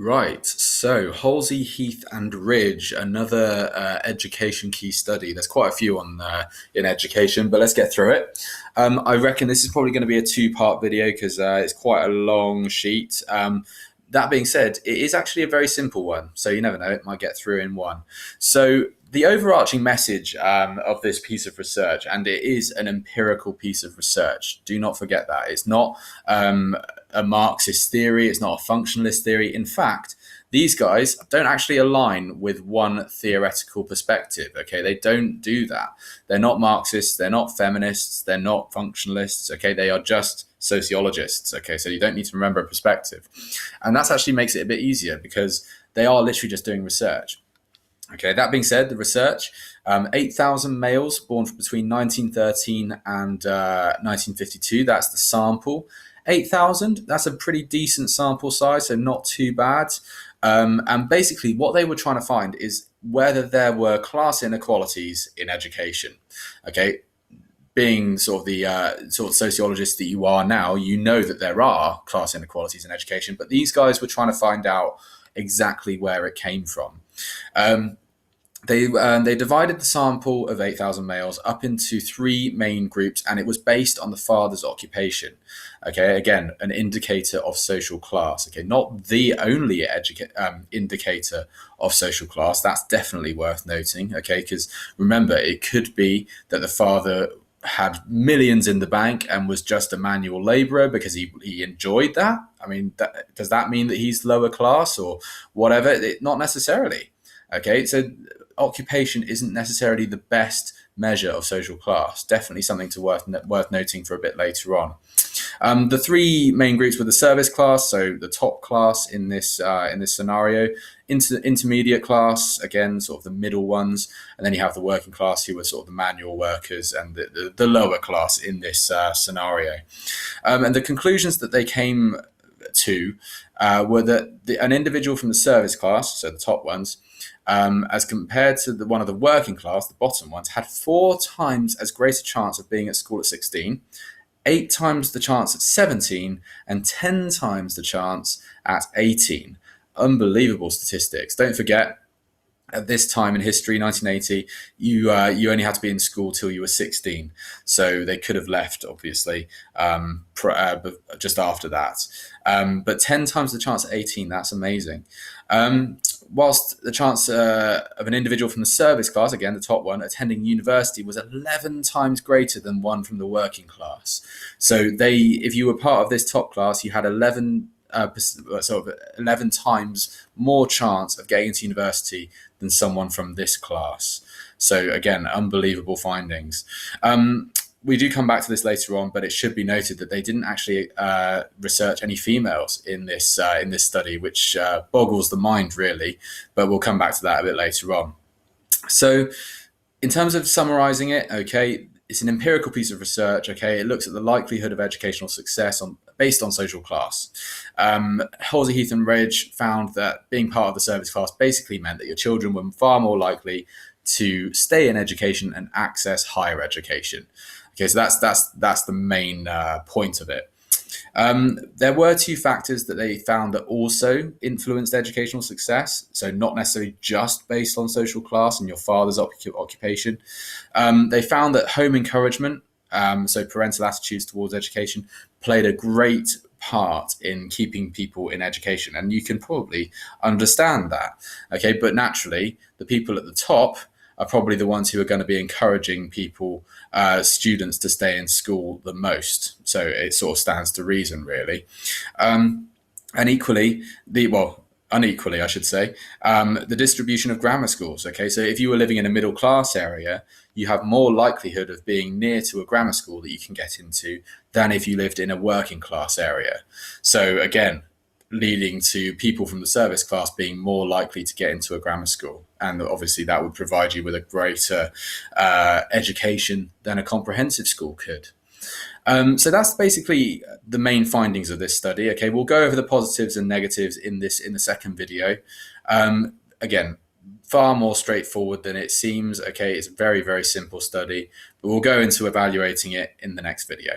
Right, so Halsey, Heath, and Ridge, another education key study. There's quite a few on in education, but let's get through it. I reckon this is probably going to be a two-part video because it's quite a long sheet. That being said, it is actually a very simple one, so you never know, it might get through in one. So the overarching message of this piece of research, and it is an empirical piece of research, do not forget that. It's not a Marxist theory, it's not a functionalist theory. In fact, these guys don't actually align with one theoretical perspective, okay? They don't do that. They're not Marxists, they're not feminists, they're not functionalists, okay? They are just sociologists, okay? So you don't need to remember a perspective. And that actually makes it a bit easier because they are literally just doing research. Okay, that being said, the research, 8,000 males born between 1913 and 1952, that's the sample. 8,000, that's a pretty decent sample size, so not too bad. And basically what they were trying to find is whether there were class inequalities in education. Okay, being sort of the sort of sociologist that you are now, you know that there are class inequalities in education, but these guys were trying to find out exactly where it came from. They divided the sample of 8,000 males up into three main groups, and it was based on the father's occupation. Okay, again, an indicator of social class. Okay, not the only indicator of social class. That's definitely worth noting. Okay, because remember, it could be that the father had millions in the bank and was just a manual laborer because he enjoyed that. I mean, does that mean that he's lower class or whatever? Not necessarily. Okay, so occupation isn't necessarily the best measure of social class. Definitely something to worth noting for a bit later on. The three main groups were the service class, so the top class in this scenario, intermediate class, again sort of the middle ones, and then you have the working class, who were sort of the manual workers, and the lower class in this scenario. And the conclusions that they came to were that an individual from the service class, so the top ones, as compared to one of the working class, the bottom ones, had 4 times as great a chance of being at school at 16, 8 times the chance at 17, and 10 times the chance at 18. Unbelievable statistics. Don't forget, at this time in history, 1980, you only had to be in school till you were 16. So they could have left, obviously, just after that. But 10 times the chance at 18, that's amazing. Whilst the chance of an individual from the service class, again, the top one, attending university was 11 times greater than one from the working class. So if you were part of this top class, you had 11 times more chance of getting into university than someone from this class. So again, unbelievable findings. We do come back to this later on, but it should be noted that they didn't actually research any females in this study, which boggles the mind, really. But we'll come back to that a bit later on. So, in terms of summarizing it, okay, it's an empirical piece of research. Okay, it looks at the likelihood of educational success based on social class. Halsey, Heath, and Ridge found that being part of the service class basically meant that your children were far more likely to stay in education and access higher education. Okay, so that's the main point of it. There were 2 factors that they found that also influenced educational success, so not necessarily just based on social class and your father's occupation. They found that home encouragement, so parental attitudes towards education, played a great part in keeping people in education, and you can probably understand that. Okay, but naturally, the people at the top are probably the ones who are going to be encouraging students to stay in school the most. So it sort of stands to reason, really. And unequally, I should say, the distribution of grammar schools. Okay, so if you were living in a middle class area, you have more likelihood of being near to a grammar school that you can get into than if you lived in a working class area. So again, leading to people from the service class being more likely to get into a grammar school. And obviously that would provide you with a greater education than a comprehensive school could. So that's basically the main findings of this study. Okay, we'll go over the positives and negatives in the second video. Again, far more straightforward than it seems. Okay, it's a very, very simple study, but we'll go into evaluating it in the next video.